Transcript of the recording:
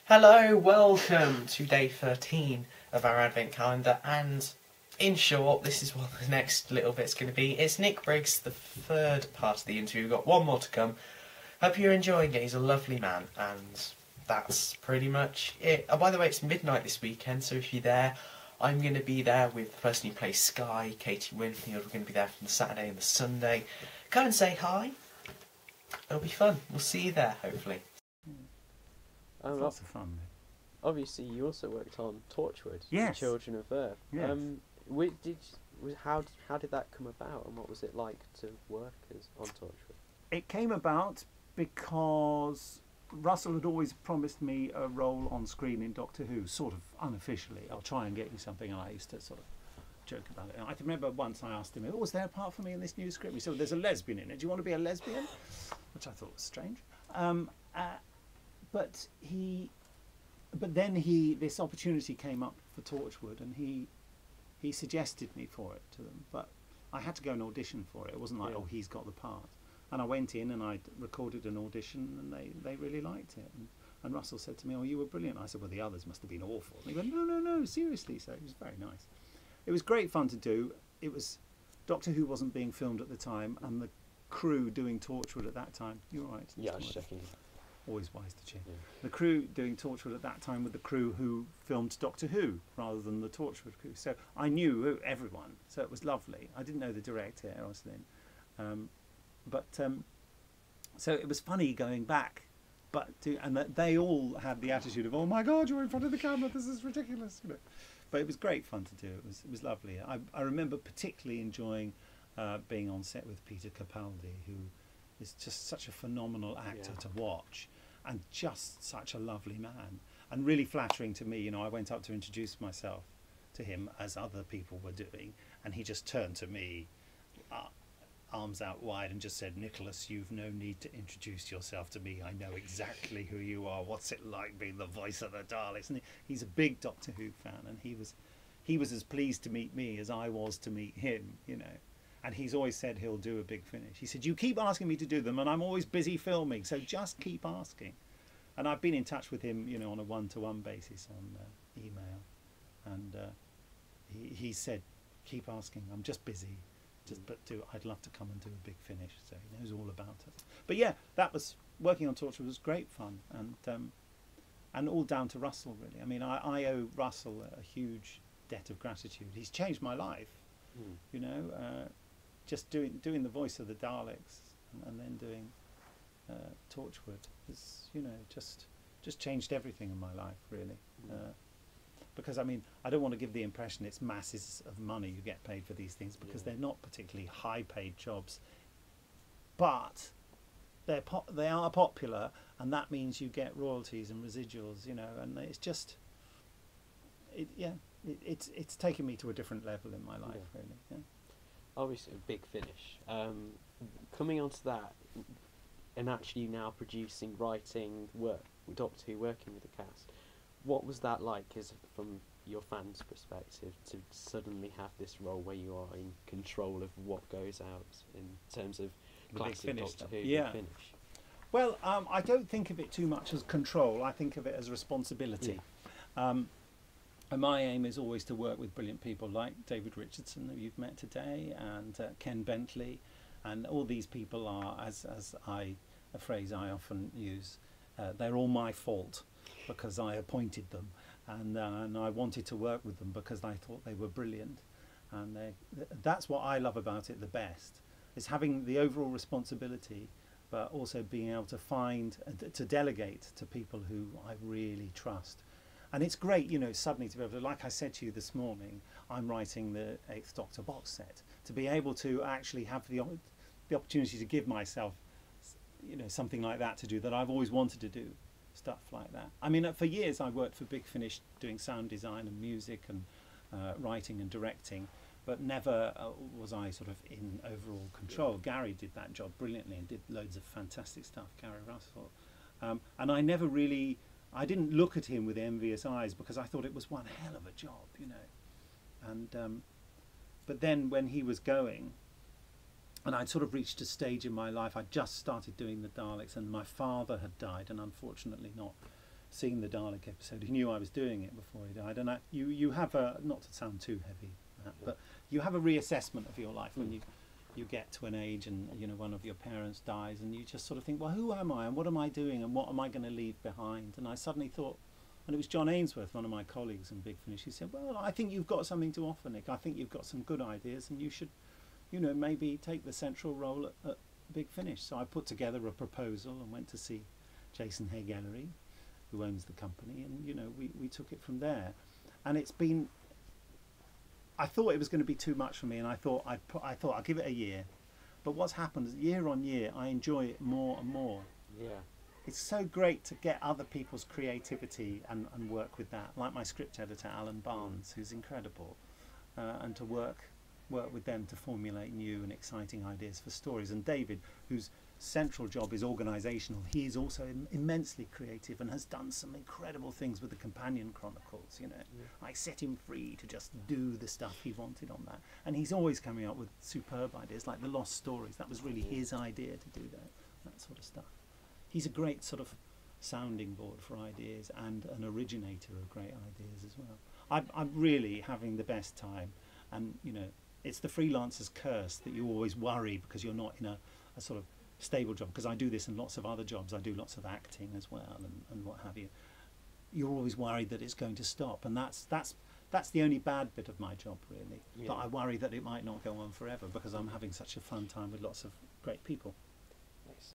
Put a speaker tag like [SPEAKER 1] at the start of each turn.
[SPEAKER 1] Hello, welcome to day 13 of our Advent calendar, and in short, this is what the next little bit's going to be. It's Nick Briggs, the third part of the interview. We've got one more to come. Hope you're enjoying it. He's a lovely man, and that's pretty much it. Oh, by the way, it's midnight this weekend, so if you're there, I'm going to be there with the person who plays Sky, Katie Winfield. We're going to be there from the Saturday and the Sunday. Come and say hi. It'll be fun. We'll see you there, hopefully.
[SPEAKER 2] Lots of fun.
[SPEAKER 3] Obviously, you also worked on Torchwood,
[SPEAKER 2] Yes.
[SPEAKER 3] Children of Earth.
[SPEAKER 2] Yes.
[SPEAKER 3] How did that come about, and what was it like to work on Torchwood?
[SPEAKER 2] It came about because Russell had always promised me a role on screen in Doctor Who, sort of unofficially. I'll try and get you something, and I used to sort of joke about it. And I can remember once I asked him, "Oh, was there a part for me in this new script?" He said, "Well, there's a lesbian in it. Do you want to be a lesbian?" Which I thought was strange. But then this opportunity came up for Torchwood, and he suggested me for it to them. But I had to go and audition for it. It wasn't like, oh, he's got the part. And I went in and I recorded an audition, and they really liked it. And Russell said to me, "Oh, you were brilliant." I said, "Well, the others must have been awful." And he went, No, seriously." So it was very nice. It was great fun to do. It was Doctor Who wasn't being filmed at the time, and the crew doing Torchwood at that time. You're right.
[SPEAKER 3] Yeah, I was checking.
[SPEAKER 2] Always wise to check.
[SPEAKER 3] Yeah.
[SPEAKER 2] The crew doing Torchwood at that time were the crew who filmed Doctor Who rather than the Torchwood crew. So I knew everyone. So it was lovely. I didn't know the director, Roslyn. So it was funny going back. And they all had the attitude of, "Oh my God, you're in front of the camera. This is ridiculous." You know. But it was great fun to do. It was lovely. I remember particularly enjoying being on set with Peter Capaldi, who is just such a phenomenal actor to watch, and just such a lovely man, and really flattering to me. You know, I went up to introduce myself to him as other people were doing, and he just turned to me, arms out wide, and just said, "Nicholas, you've no need to introduce yourself to me. I know exactly who you are. What's it like being the voice of the Daleks?" And he's a big Doctor Who fan, and he was as pleased to meet me as I was to meet him, you know. And he's always said he'll do a big finish. He said, "You keep asking me to do them, and I'm always busy filming, so just keep asking." And I've been in touch with him, you know, on a one-to-one basis on email, and he said, "Keep asking. I'm just busy. I'd love to come and do a big finish." So he knows all about it. But yeah, that was working on Torchwood was great fun, and all down to Russell, really. I mean, I owe Russell a huge debt of gratitude. He's changed my life, you know. Just doing the voice of the Daleks and then doing Torchwood is, you know, just changed everything in my life, really. Because I mean, I don't want to give the impression it's masses of money you get paid for these things, because they're not particularly high-paid jobs, but they are popular, and that means you get royalties and residuals, you know. And it's just, it's taken me to a different level in my life, really. Yeah.
[SPEAKER 3] Obviously, a big finish. Coming onto that, and actually now producing, writing, Doctor Who, working with the cast, what was that like, from your fans' perspective, to suddenly have this role where you are in control of what goes out in terms of classic Doctor Who finish?
[SPEAKER 2] Well, I don't think of it too much as control. I think of it as responsibility. And my aim is always to work with brilliant people like David Richardson, who you've met today, and Ken Bentley, and all these people are, as a phrase I often use, they're all my fault, because I appointed them, and I wanted to work with them because I thought they were brilliant, and that's what I love about it the best, is having the overall responsibility, but also being able to delegate to people who I really trust. And it's great, you know, suddenly to be able to, like I said to you this morning, I'm writing the 8th Doctor box set, to be able to actually have the opportunity to give myself, you know, something like that to do, that I've always wanted to do, stuff like that. I mean, for years I worked for Big Finish doing sound design and music and writing and directing, but never was I sort of in overall control. Gary did that job brilliantly and did loads of fantastic stuff, Gary Russell. And I didn't look at him with envious eyes, because I thought it was one hell of a job, you know. And but then when he was going, and I'd sort of reached a stage in my life, I just started doing the Daleks, and my father had died, and unfortunately not seen the Dalek episode. He knew I was doing it before he died. And you have a, not to sound too heavy, but you have a reassessment of your life when you get to an age and one of your parents dies, and you just sort of think, well, who am I and what am I doing and what am I going to leave behind? And I suddenly thought, and it was John Ainsworth, one of my colleagues in Big Finish, he said, well, I think you've got something to offer, Nick. I think you've got some good ideas and you should, maybe take the central role at Big Finish. So I put together a proposal and went to see Jason Hay-Gallery, who owns the company, and we took it from there. And it's been, I thought it was going to be too much for me, and I thought I'll give it a year. But what's happened is year on year I enjoy it more and more.
[SPEAKER 3] Yeah.
[SPEAKER 2] It's so great to get other people's creativity and work with that, like my script editor Alan Barnes, who's incredible, and to work with them to formulate new and exciting ideas for stories. And David, whose central job is organisational, he is also immensely creative and has done some incredible things with the Companion Chronicles. I set him free to just do the stuff he wanted on that, and he's always coming up with superb ideas, like the Lost Stories. That was really his idea to do that sort of stuff. He's a great sort of sounding board for ideas and an originator of great ideas as well. I'm really having the best time, and it's the freelancer's curse that you always worry because you're not in a sort of stable job, because I do this in lots of other jobs. I do lots of acting as well and what have you. You're always worried that it's going to stop, and that's the only bad bit of my job, really. Yeah. That I worry that it might not go on forever because I'm having such a fun time with lots of great people.